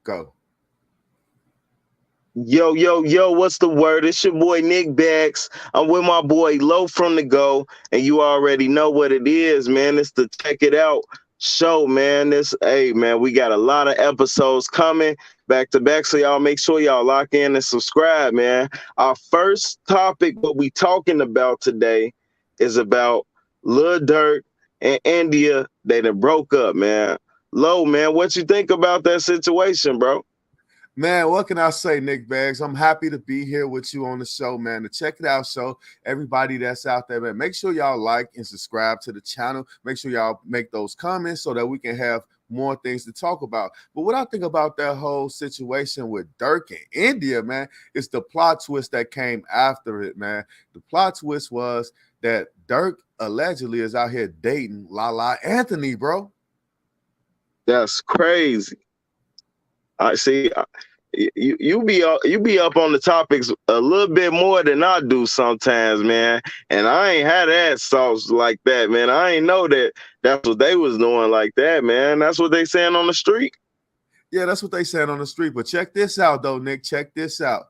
Go. Yo, yo, yo, what's the word? It's your boy Nick Bax. I'm with my boy Low from the Go, and you already know what it is, man. It's the Check It Out show, man. Hey, man, we got a lot of episodes coming back to back, so y'all make sure y'all lock in and subscribe, man. Our first topic, what we talking about today, is about Lil Durk and India. They done broke up, man. Low, man, what you think about that situation, bro? Man, what can I say, Nick Bags? I'm happy to be here with you on the show, man. The Check It Out show. Everybody that's out there, man, make sure y'all like and subscribe to the channel. Make sure y'all make those comments so that we can have more things to talk about. But what I think about that whole situation with Durk and India, man, is the plot twist that came after it, man. The plot twist was that Durk allegedly is out here dating Lala Anthony, bro. That's crazy. I see. You be up on the topics a little bit more than I do sometimes, man. And I ain't had that sauce like that, man. I ain't know that that's what they was doing like that, man. That's what they saying on the street. Yeah, that's what they said on the street. But check this out, though, Nick. Check this out.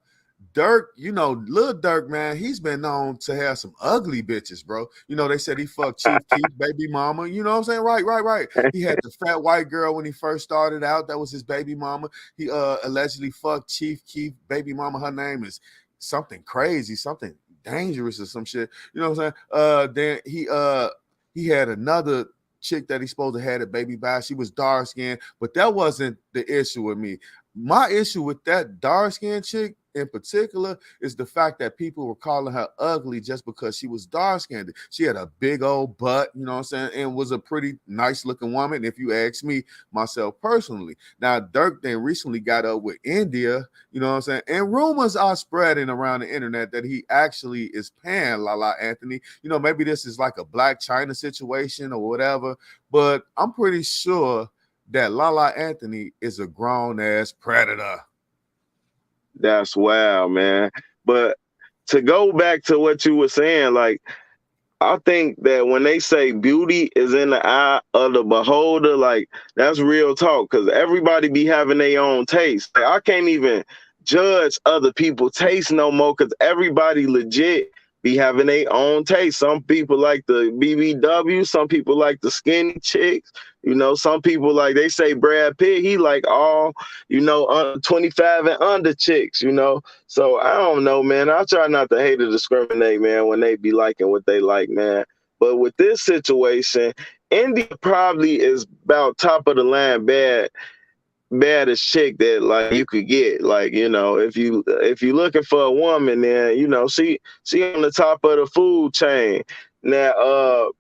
Durk, Lil Durk, man, he's been known to have some ugly bitches, bro. They said he fucked Chief Keef baby mama. You know what I'm saying? Right. He had the fat white girl when he first started out. That was his baby mama. He allegedly fucked Chief Keef baby mama. Her name is something crazy, something dangerous or some shit. You know what I'm saying? Then he had another chick that he's supposed to have a baby by. She was dark skinned, but that wasn't the issue with me. My issue with that dark skinned chick in particular is the fact that people were calling her ugly just because she was dark skinned. She had a big old butt, you know what I'm saying, and was a pretty nice looking woman, if you ask me, myself personally. Now, Durk then recently got up with India, you know what I'm saying, and rumors are spreading around the internet that he actually is paying Lala Anthony. Maybe this is like a Black China situation or whatever, but I'm pretty sure that Lala Anthony is a grown ass predator. That's wild, man. But to go back to what you were saying, like I think that when they say beauty is in the eye of the beholder, like that's real talk. Because everybody be having their own taste. Like, I can't even judge other people's taste no more. Because everybody legit be having their own taste. Some people like the BBW. Some people like the skinny chicks. Some people like they say Brad Pitt. He like all 25 and under chicks. So I don't know, man. I try not to hate or discriminate, man, when they be liking what they like, man. But with this situation, India probably is about top of the line baddest chick that like you could get. Like, if you looking for a woman, then she on the top of the food chain. Now,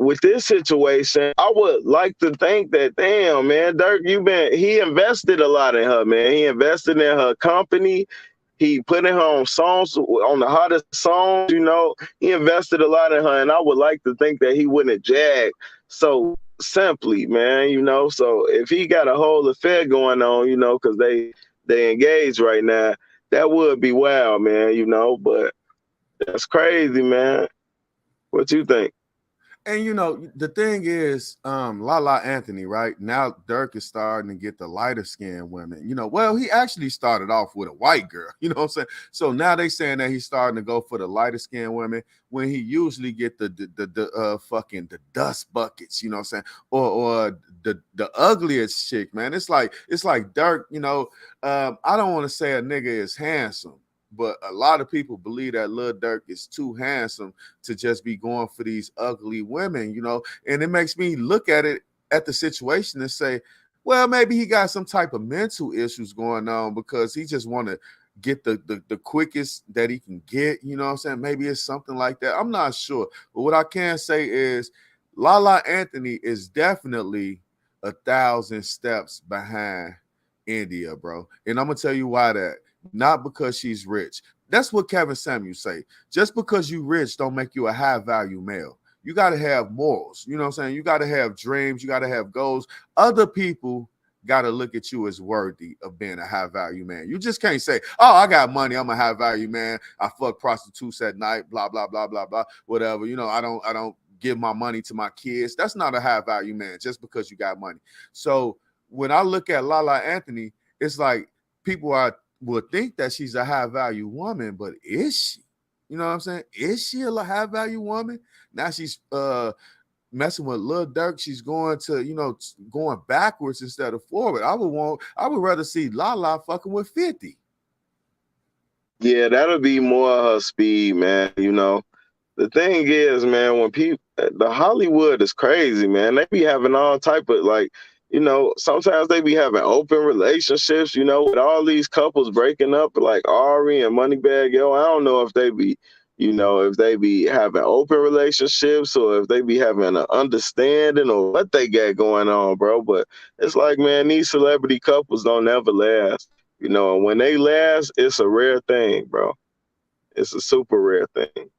with this situation, I would like to think that, damn, man, Dirk, he invested a lot in her, man. He invested in her company. He put in her on songs, on the hottest songs, He invested a lot in her, and I would like to think that he wouldn't jag so simply, man, So if he got a whole affair going on, because they engaged right now, that would be wild, man, But that's crazy, man. What you think? And the thing is, Lala Anthony, right now, Durk is starting to get the lighter skinned women. Well, he actually started off with a white girl. You know what I'm saying? So now they saying that he's starting to go for the lighter skinned women when he usually get the fucking the dust buckets. You know what I'm saying? Or the ugliest chick, man. It's like Durk. I don't want to say a nigga is handsome, but a lot of people believe that Lil Durk is too handsome to just be going for these ugly women, and it makes me look at the situation and say, well, maybe he got some type of mental issues going on because he just want to get the quickest that he can get, you know what I'm saying? Maybe it's something like that. I'm not sure. But what I can say is Lala Anthony is definitely 1,000 steps behind India, bro. And I'm gonna tell you why that. Not because she's rich. That's what Kevin Samuels say. Just because you rich don't make you a high value male. You got to have morals. You know what I'm saying? You got to have dreams. You got to have goals. Other people got to look at you as worthy of being a high value man. You just can't say, oh, I got money. I'm a high value man. I fuck prostitutes at night, blah, blah, blah, blah, blah, whatever. I don't give my money to my kids. That's not a high value man just because you got money. So when I look at Lala Anthony, it's like people are would think that she's a high value woman, but is she? You know what I'm saying? Is she a high value woman? Now she's messing with Lil Durk. She's going to, going backwards instead of forward. I would rather see Lala fucking with 50. Yeah, that'll be more her speed, man. The thing is, man, when people, the Hollywood is crazy, man. They be having all type of like, sometimes they be having open relationships, with all these couples breaking up, like Ari and Moneybagg Yo. I don't know if they be, if they be having open relationships or if they be having an understanding or what they got going on, bro. But it's like, man, these celebrity couples don't ever last, and when they last, it's a rare thing, bro. It's a super rare thing.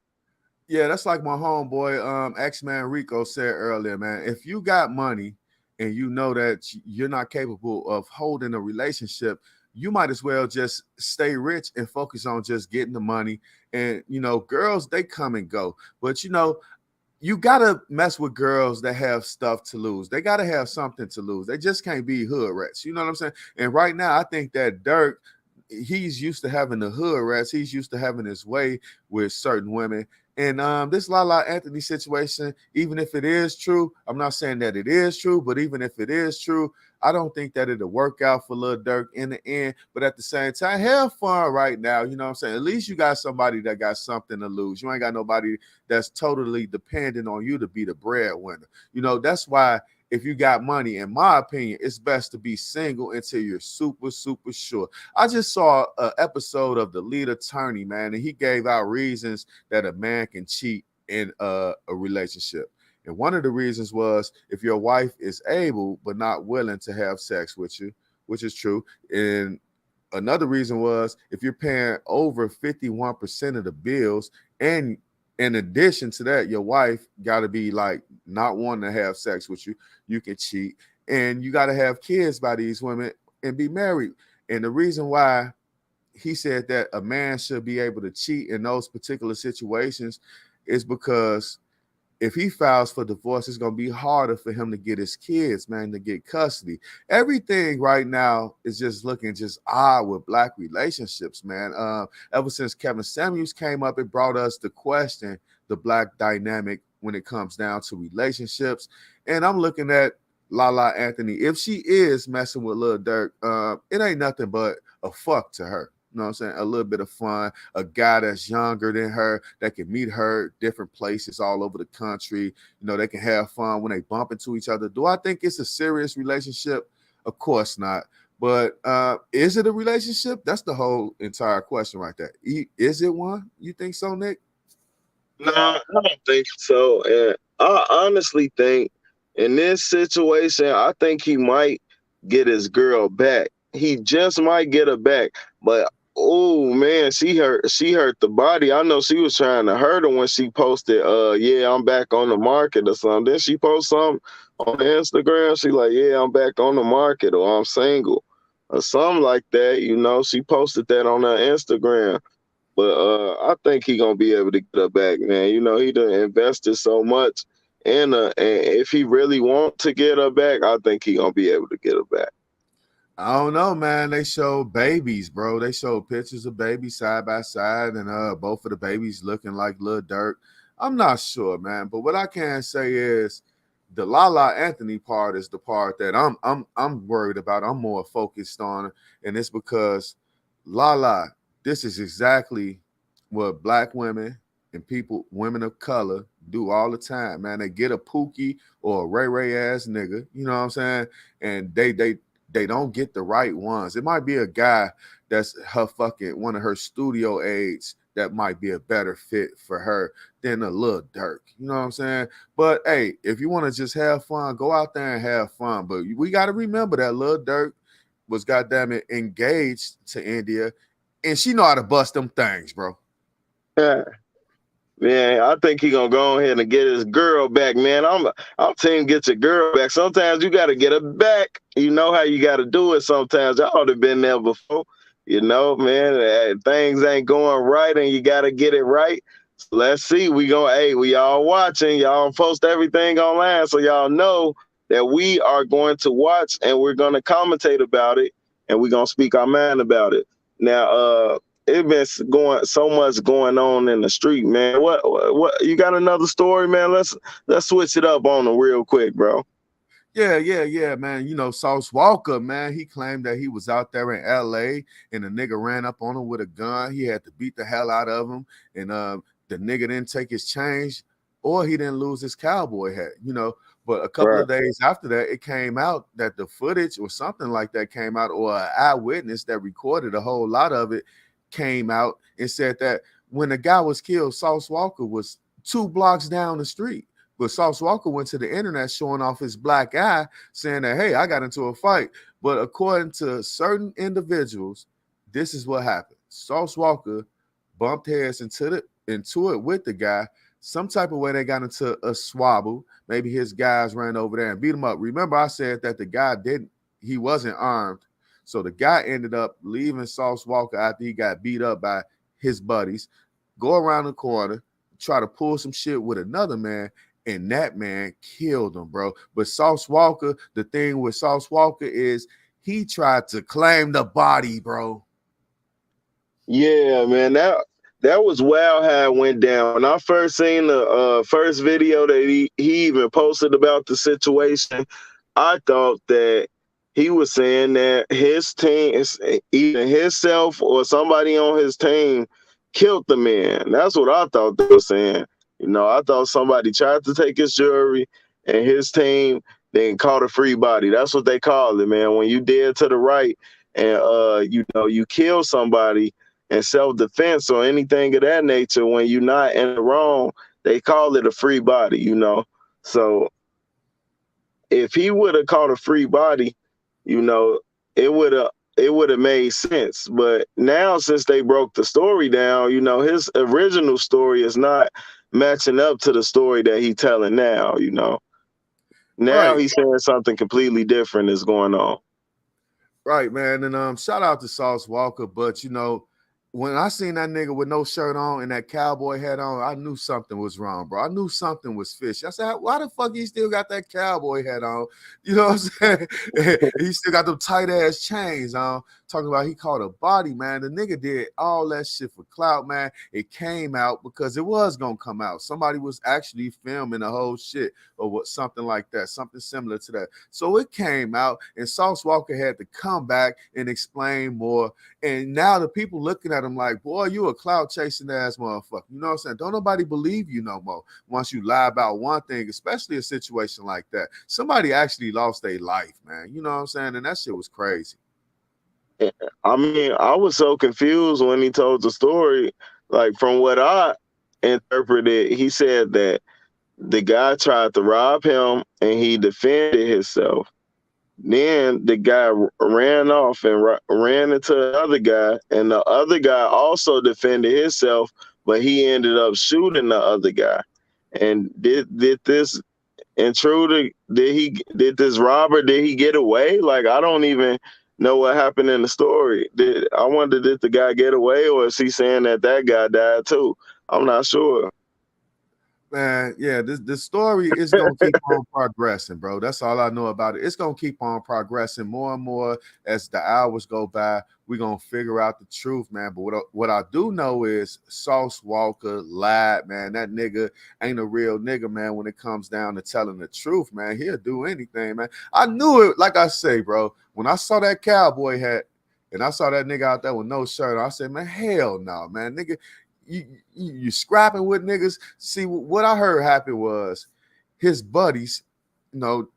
Yeah, that's like my homeboy, X-Man Rico said earlier, man. If you got money and you know that you're not capable of holding a relationship, you might as well just stay rich and focus on just getting the money. And girls, they come and go. But you gotta mess with girls that have stuff to lose. They gotta have something to lose. They just can't be hood rats. You know what I'm saying? And right now, I think that Dirk, he's used to having the hood rats. He's used to having his way with certain women. And this Lala Anthony situation, even if it is true, I'm not saying that it is true, but even if it is true, I don't think that it'll work out for Lil Durk in the end. But at the same time, have fun right now. You know what I'm saying? At least you got somebody that got something to lose. You ain't got nobody that's totally dependent on you to be the breadwinner. That's why if you got money, in my opinion, it's best to be single until you're super, super sure. I just saw an episode of The Lead Attorney, man, and he gave out reasons that a man can cheat in a relationship. And one of the reasons was if your wife is able but not willing to have sex with you, which is true. And another reason was if you're paying over 51% of the bills, and in addition to that, your wife got to be like not wanting to have sex with you, you can cheat. And you got to have kids by these women and be married. And the reason why he said that a man should be able to cheat in those particular situations is because if he files for divorce, it's going to be harder for him to get his kids, man, to get custody. Everything right now is just looking just odd with black relationships, man. Ever since Kevin Samuels came up, it brought us to question the black dynamic when it comes down to relationships. And I'm looking at Lala Anthony. If she is messing with Lil Durk, it ain't nothing but a fuck to her. You know what I'm saying? A little bit of fun. A guy that's younger than her that can meet her different places all over the country. They can have fun when they bump into each other. Do I think it's a serious relationship? Of course not. But is it a relationship? That's the whole entire question right there. Is it one? You think so, Nick? No, I don't think so. And I honestly think in this situation, I think he might get his girl back. He just might get her back. But oh man, she hurt the body. I know she was trying to hurt her when she posted, yeah, I'm back on the market or something. Then she post something on Instagram. She like, yeah, I'm back on the market or I'm single or something like that. She posted that on her Instagram. But I think he gonna be able to get her back, man. He done invested so much in her, and if he really want to get her back, I think he gonna be able to get her back. I don't know, man. They show babies, bro. They show pictures of babies side by side, and both of the babies looking like Lil Durk. I'm not sure, man. But what I can say is the Lala Anthony part is the part that I'm worried about. I'm more focused on, and it's because Lala, this is exactly what black women and women of color, do all the time, man. They get a Pookie or a Ray Ray ass nigga, you know what I'm saying? And they don't get the right ones. It might be a guy that's her fucking one of her studio aides that might be a better fit for her than a Lil Durk. You know what I'm saying? But hey, if you want to just have fun, go out there and have fun. But we got to remember that Lil Durk was goddamn it engaged to India, and she know how to bust them things, bro. Man, I think he gonna go ahead and get his girl back, man. I'm team get your girl back. Sometimes you gotta get her back. You know how you gotta do it sometimes. Y'all have been there before. Man, things ain't going right and you gotta get it right. So let's see. We all watching. Y'all post everything online so y'all know that we are going to watch and we're gonna commentate about it. and we gonna speak our mind about it. Now, it been going so much going on in the street, man. What you got another story, man? Let's switch it up on them real quick, bro. Yeah, man. You know, Sauce Walker, man, he claimed that he was out there in LA and a nigga ran up on him with a gun. He had to beat the hell out of him. And the nigga didn't take his change or he didn't lose his cowboy hat, you know. But a couple Right. of days after that, it came out that the footage or something like that came out, or an eyewitness that recorded a whole lot of it came out and said that when the guy was killed, Sauce Walker was 2 blocks down the street. But Sauce Walker went to the internet showing off his black eye, saying that, hey, I got into a fight. But according to certain individuals, this is what happened. Sauce Walker bumped heads into it with the guy. Some type of way they got into a swabble. Maybe his guys ran over there and beat him up. Remember, I said that the guy he wasn't armed. So the guy ended up leaving Sauce Walker after he got beat up by his buddies, go around the corner, try to pull some shit with another man, and that man killed him, bro. But Sauce Walker, the thing with Sauce Walker is he tried to claim the body, bro. Yeah, man, that was wild how it went down. When I first seen the first video that he even posted about the situation, I thought that he was saying that his team is either himself or somebody on his team killed the man. That's what I thought they were saying. You know, I thought somebody tried to take his jewelry and his team then caught a free body. That's what they call it, man. When you dead to the right and you know you kill somebody and self-defense or anything of that nature, when you're not in the wrong, they call it a free body, you know. So if he would have caught a free body, you know, it would have made sense. But now since they broke the story down, you know, his original story is not matching up to the story that he's telling now, you know. Now Right. he's saying something completely different is going on. Right, man. And shout out to Sauce Walker. But you know, when I seen that nigga with no shirt on and that cowboy hat on, I knew something was wrong, bro. I knew something was fishy. I said, why the fuck he still got that cowboy hat on? You know what I'm saying? He still got them tight ass chains on. Talking about he caught a body, man. The nigga did all that shit for clout, man. It came out because it was gonna come out. Somebody was actually filming the whole shit or what, something like that, something similar to that. So it came out, and Sauce Walker had to come back and explain more. And now the people looking at him like, boy, you a cloud chasing ass motherfucker. You know what I'm saying? Don't nobody believe you no more once you lie about one thing, especially a situation like that. Somebody actually lost their life, man. You know what I'm saying? And that shit was crazy. I mean, I was so confused when he told the story. Like, from what I interpreted, he said that the guy tried to rob him and he defended himself. Then the guy ran off and ran into the other guy, and the other guy also defended himself, but he ended up shooting the other guy. And did this intruder, did this robber, did he get away? Like, I don't even know what happened in the story. I wonder, did the guy get away, or is he saying that that guy died too? I'm not sure. Man, yeah, this story is gonna keep on progressing, bro. That's all I know about it. It's gonna keep on progressing more and more as the hours go by. We're gonna figure out the truth, man. But what I do know is Sauce Walker lied, man. That nigga ain't a real nigga, man. When it comes down to telling the truth, man, he'll do anything, man. I knew it, like I say, bro. When I saw that cowboy hat and I saw that nigga out there with no shirt on, I said, man, hell no, man, nigga, you scrapping with niggas. See, what I heard happen was his buddies, you know,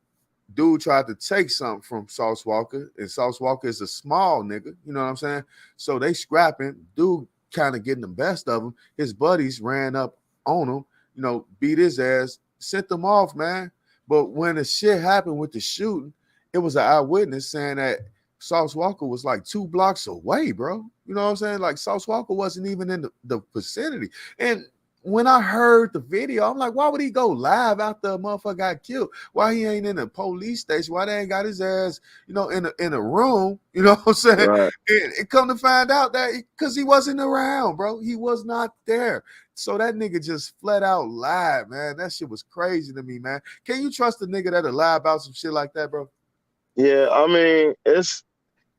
dude tried to take something from Sauce Walker, and Sauce Walker is a small nigga, you know what I'm saying? So they scrapping, dude kind of getting the best of him. His buddies ran up on him, you know, beat his ass, sent them off, man. But when the shit happened with the shooting, it was an eyewitness saying that Sauce Walker was like 2 blocks away, bro. You know what I'm saying? Like Sauce Walker wasn't even in the vicinity. And when I heard the video, I'm like, why would he go live after a motherfucker got killed? Why he ain't in the police station? Why they ain't got his ass, you know, in a room? You know what I'm saying? Right. And come to find out that because he wasn't around, bro. He was not there. So that nigga just flat out lied, man. That shit was crazy to me, man. Can you trust a nigga that'll lie about some shit like that, bro? Yeah, I mean,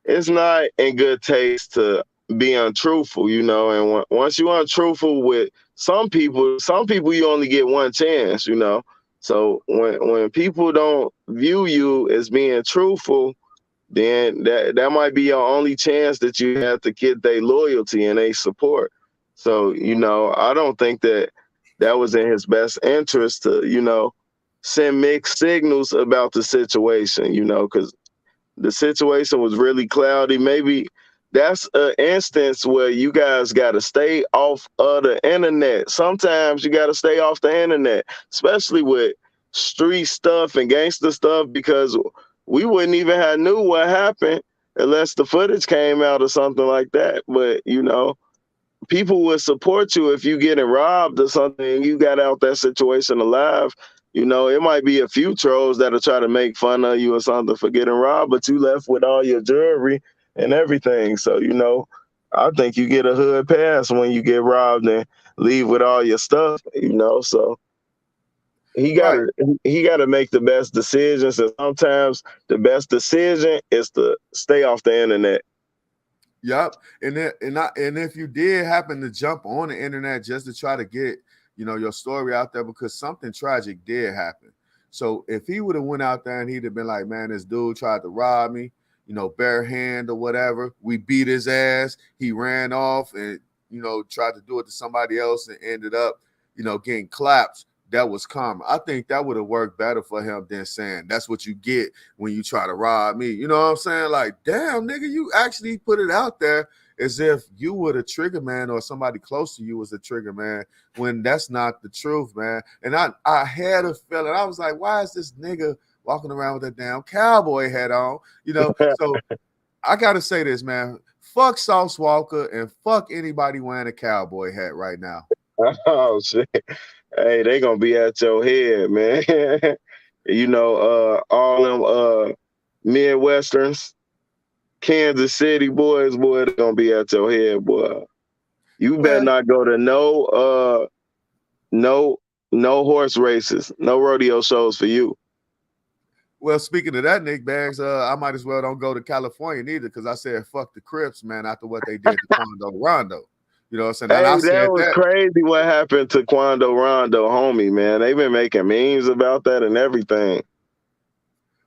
it's not in good taste to be untruthful, you know. And once you're untruthful with some people you only get one chance, you know. So when people don't view you as being truthful, then that might be your only chance that you have to get their loyalty and their support. So, you know, I don't think that that was in his best interest to, you know, send mixed signals about the situation, you know, because the situation was really cloudy. Maybe that's an instance where you guys got to stay off of the internet. Sometimes you got to stay off the internet, especially with street stuff and gangster stuff, because we wouldn't even have knew what happened unless the footage came out or something like that. But you know, people would support you if you getting robbed or something and you got out that situation alive. You know, it might be a few trolls that'll try to make fun of you or something for getting robbed, but you left with all your jewelry and everything. So, you know, I think you get a hood pass when you get robbed and leave with all your stuff, you know. So he Right. gotta he gotta make the best decisions, and sometimes the best decision is to stay off the internet. Yep. And if you did happen to jump on the internet just to try to get, your story out there because something tragic did happen. So if he would have went out there and he'd have been like, man, this dude tried to rob me, bare hand or whatever. We beat his ass. He ran off and, tried to do it to somebody else and ended up, getting clapped. That was karma. I think that would have worked better for him than saying that's what you get when you try to rob me. You know what I'm saying? Like, damn, nigga, you actually put it out there as if you were the trigger man or somebody close to you was the trigger man when that's not the truth, man. And I had a feeling, I was like, why is this nigga walking around with that damn cowboy hat on? So I gotta say this, man. Fuck Sauce Walker and fuck anybody wearing a cowboy hat right now. Oh shit. Hey, they gonna be at your head, man. You know, all them Midwesterns, Kansas City boys, boy, they gonna be at your head, boy. You better Well, not go to no no horse races, no rodeo shows for you. Well, speaking of that, Nick Bags, I might as well don't go to California neither because I said fuck the Crips, man, after what they did to Quando Rondo. You know what I'm saying? And Hey, I that said was that. crazy what happened to Quando Rondo, homie, man. They been making memes about that and everything.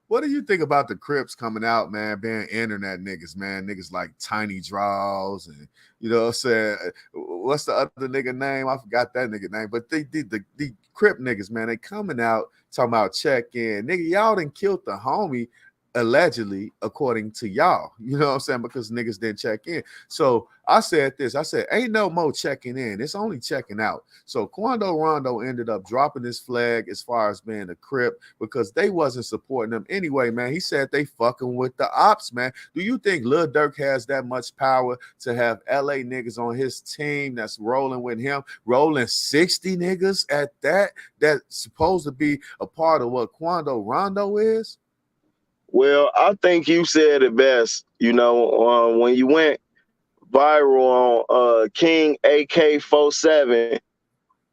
What do you think about the Crips coming out, man, being internet niggas, man? Niggas like Tiny Draws and, what I'm saying? What's the other nigga name? I forgot that nigga name. But the Crip niggas, man, they coming out talking about check in. Nigga, y'all done killed the homie allegedly, according to y'all. You know what I'm saying? Because niggas didn't check in. So I said this. I said, ain't no more checking in. It's only checking out. So Quando Rondo ended up dropping his flag as far as being a Crip because they wasn't supporting them anyway, man. He said they fucking with the ops, man. Do you think Lil Durk has that much power to have LA niggas on his team that's rolling with him, rolling 60 niggas at that's supposed to be a part of what Quando Rondo is? Well, I think you said it best. You know, when you went viral on King AK 47,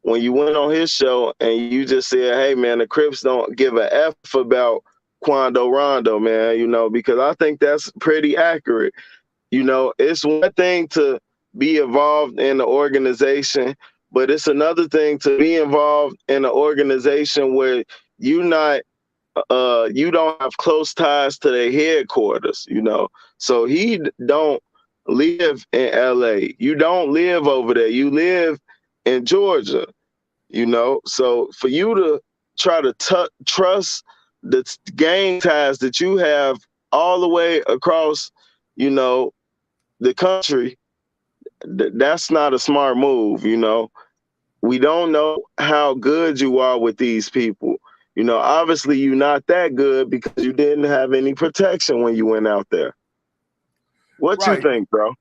when you went on his show and you just said, "Hey, man, the Crips don't give a f about Quando Rondo, man," you know, because I think that's pretty accurate. You know, it's one thing to be involved in the organization, but it's another thing to be involved in an organization where you not you don't have close ties to their headquarters, you know. So he don't live in LA. You don't live over there. You live in Georgia, you know. So for you to try to trust the gang ties that you have all the way across, you know, the country, that's not a smart move, you know. We don't know how good you are with these people. You know, obviously you're not that good because you didn't have any protection when you went out there. What you Right. think, bro?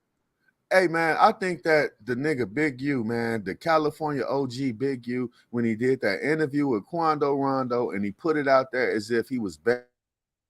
Hey man, I think that the nigga Big U, man, the California OG Big U, when he did that interview with Quando Rondo and he put it out there as if he was better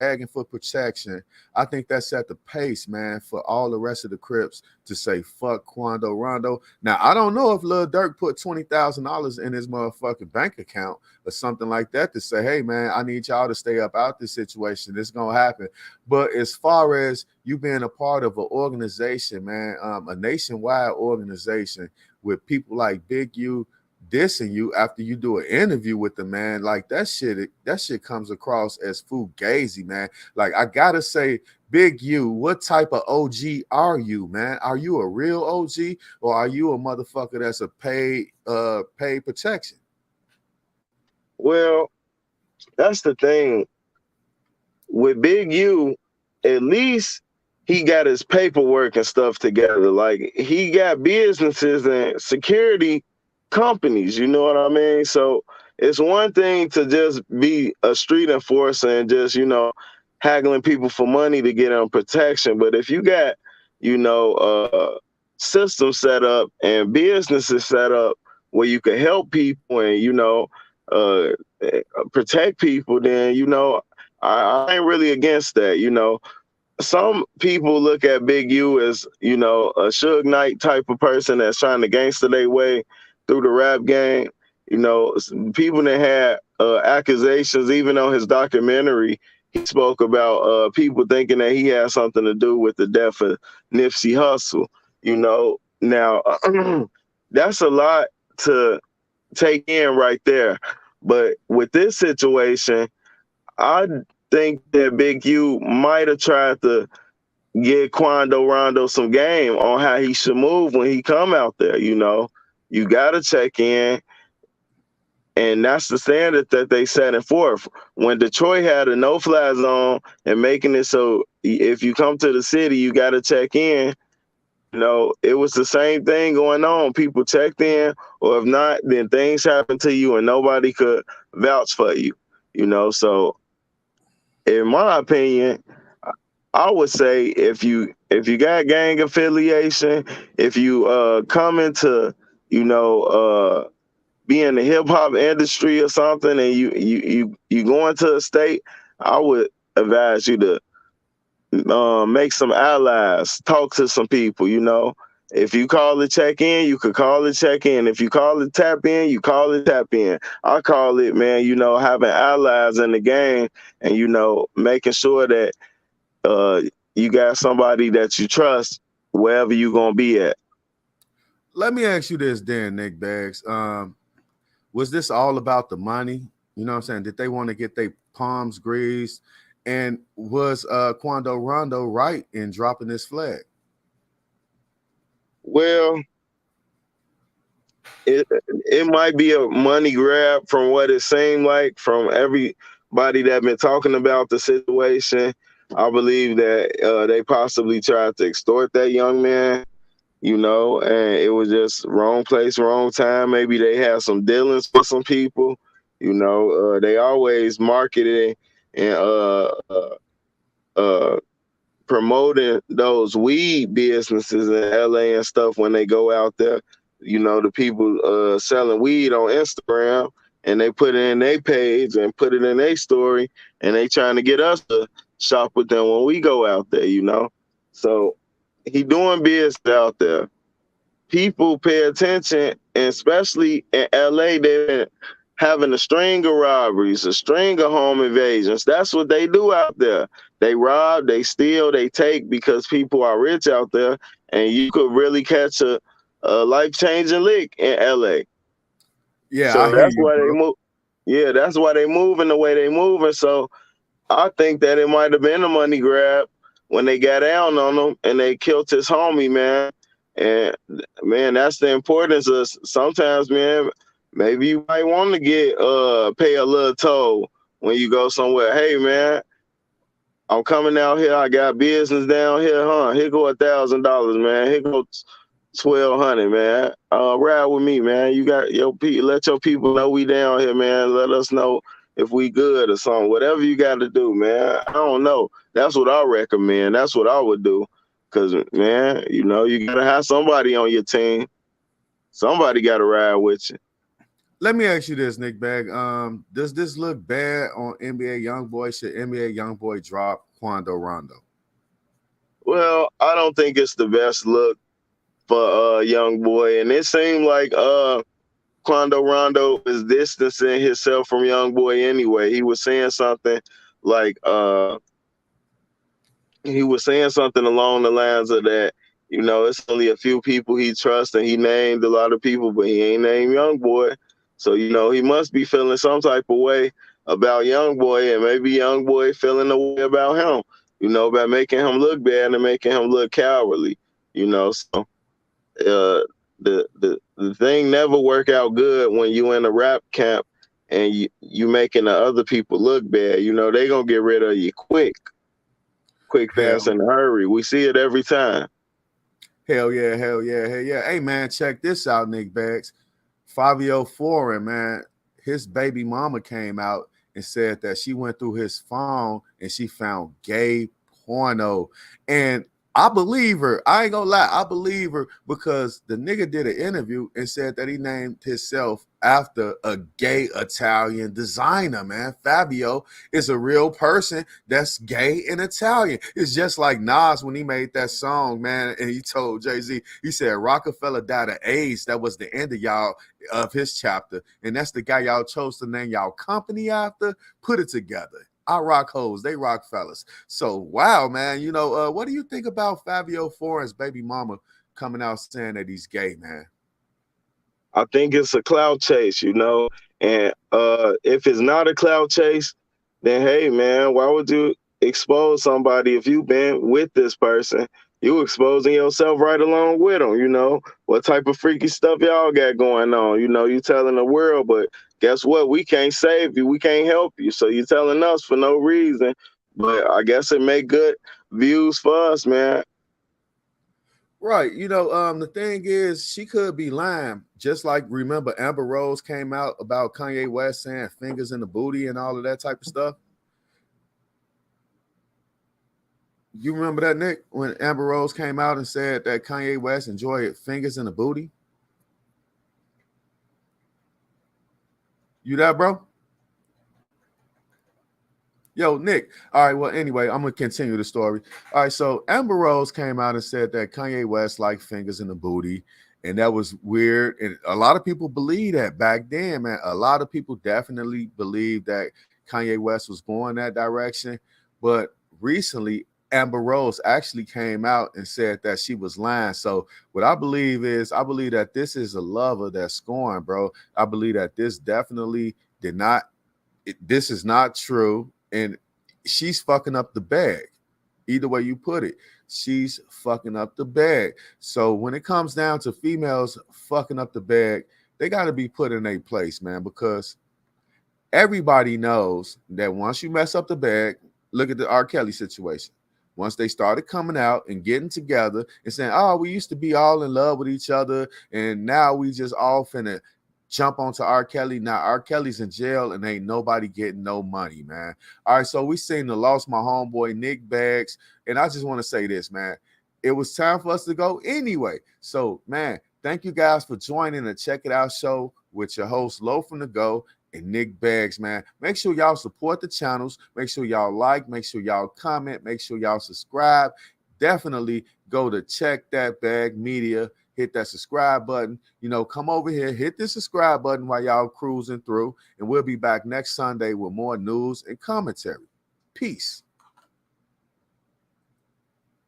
begging for protection, I think that set the pace, man, for all the rest of the Crips to say fuck Quando Rondo. Now I don't know if Lil Durk put $20,000 in his motherfucking bank account or something like that to say, hey man, I need y'all to stay up out this situation. This gonna happen. But as far as you being a part of an organization, man, a nationwide organization with people like Big U dissing you after you do an interview with the man, like that shit comes across as fugazi, man. Like I gotta say, Big U, what type of OG are you, man? Are you a real OG or are you a motherfucker that's a paid protection? Well, that's the thing with Big U. At least he got his paperwork and stuff together. Like he got businesses and security companies. You know what I mean? So it's one thing to just be a street enforcer and just haggling people for money to get them protection. But if you got systems set up and businesses set up where you can help people and uh, protect people, then I ain't really against that. Some people look at Big U as, a Suge Knight type of person that's trying to gangster their way through the rap game. People that had accusations, even on his documentary, he spoke about people thinking that he had something to do with the death of Nipsey Hussle. Now that's a lot to take in right there. But with this situation, I think that Big U might have tried to get Quando Rondo some game on how he should move when he come out there. You got to check in, and that's the standard that they setting forth. When Detroit had a no-fly zone and making it so if you come to the city, you got to check in. It was the same thing going on. People checked in, or if not, then things happened to you and nobody could vouch for you. So in my opinion, I would say if you got gang affiliation, if you come into be in the hip hop industry or something, and you go into a state, I would advise you to make some allies, talk to some people. If you call it check in, you could call it check in. If you call it tap in, you call it tap in. I call it, man, having allies in the game and making sure that uh, you got somebody that you trust wherever you gonna be at. Let me ask you this then, Nick Bags. Was this all about the money? You know what I'm saying? Did they want to get their palms greased? And was Quando Rondo right in dropping this flag? Well, it might be a money grab from what it seemed like from everybody that been talking about the situation. I believe that they possibly tried to extort that young man, and it was just wrong place, wrong time. Maybe they had some dealings with some people. They always marketed and uh, promoting those weed businesses in LA and stuff when they go out there. The people selling weed on Instagram, and they put it in their page and put it in their story, and they trying to get us to shop with them when we go out there. So he doing business out there. People pay attention, and especially in LA, they've been having a string of robberies, a string of home invasions. That's what they do out there. They rob, they steal, they take because people are rich out there, and you could really catch a life-changing lick in LA. Yeah, I So hear that's you, why they bro. move. Yeah, that's why they moving the way they moving. So I think that it might have been a money grab when they got down on him and they killed his homie, man. And man, that's the importance of sometimes, man. Maybe you might want to get pay a little toll when you go somewhere. Hey, man, I'm coming out here. I got business down here, huh? Here go $1,000, man. Here go 1,200, man. Ride with me, man. You got your people. Let your people know we down here, man. Let us know if we good or something. Whatever you got to do, man. I don't know. That's what I recommend. That's what I would do. Cause man, you gotta have somebody on your team. Somebody got to ride with you. Let me ask you this, Nick Bag. Does this look bad on NBA YoungBoy? Should NBA YoungBoy drop Quando Rondo? Well, I don't think it's the best look for young boy, and it seemed like Quando Rondo is distancing himself from young boy anyway. Like uh he was saying something along the lines of that, it's only a few people he trusts, and he named a lot of people, but he ain't named young boy. So, he must be feeling some type of way about young boy, and maybe young boy feeling a way about him, by making him look bad and making him look cowardly, so the thing never work out good when you in a rap camp and you making the other people look bad. They gonna get rid of you quick, fast, Hell, and hurry. We see it every time. hell yeah, hell yeah, hell yeah. Hey man, check this out, Nick Bags. Fivio foreign, man, his baby mama came out and said that she went through his phone and she found gay porno. And I believe her. I ain't gonna lie. I believe her because the nigga did an interview and said that he named himself after a gay Italian designer, man. Fabio is a real person that's gay and Italian. It's just like Nas when he made that song, man, and he told Jay-Z, he said Rockefeller died of AIDS. That was the end of y'all of his chapter. And that's the guy y'all chose to name y'all company after. Put it together. I rock hoes, they rock fellas. So wow, man. What do you think about Fabio Foreign's baby mama coming out saying that he's gay, man? I think it's a cloud chase, and if it's not a cloud chase, then hey man, why would you expose somebody if you've been with this person? You exposing yourself right along with them, what type of freaky stuff y'all got going on. You telling the world, but guess what? We can't save you, we can't help you. So you telling us for no reason. But I guess it make good views for us, man. Right. The thing is, she could be lying. Just like remember Amber Rose came out about Kanye West saying fingers in the booty and all of that type of stuff. You remember that, Nick, when Amber Rose came out and said that Kanye West enjoyed fingers in the booty? You there, bro? Yo, Nick. All right. Well, anyway, I'm gonna continue the story. All right. So Amber Rose came out and said that Kanye West liked fingers in the booty, and that was weird. And a lot of people believe that back then, man. A lot of people definitely believed that Kanye West was going that direction. But recently, Amber Rose actually came out and said that she was lying. So what I believe is, I believe that this is a lover that's scoring, bro. I believe that this definitely did not this is not true, and she's fucking up the bag. Either way you put it, she's fucking up the bag. So when it comes down to females fucking up the bag, they got to be put in a place, man, because everybody knows that once you mess up the bag, look at the R. Kelly situation. Once they started coming out and getting together and saying, "Oh, we used to be all in love with each other, and now we just all finna jump onto R. Kelly." Now R. Kelly's in jail and ain't nobody getting no money, man. All right, so we seen the lost my homeboy Nick Bags, and I just want to say this, man. It was time for us to go anyway. So, man, thank you guys for joining the Check It Out show with your host Low from the Go and Nick Bags, man. Make sure y'all support the channels. Make sure y'all like. Make sure y'all comment. Make sure y'all subscribe. Definitely go to Check That Bag Media. Hit that subscribe button. Come over here, hit the subscribe button while y'all cruising through. And we'll be back next Sunday with more news and commentary. Peace.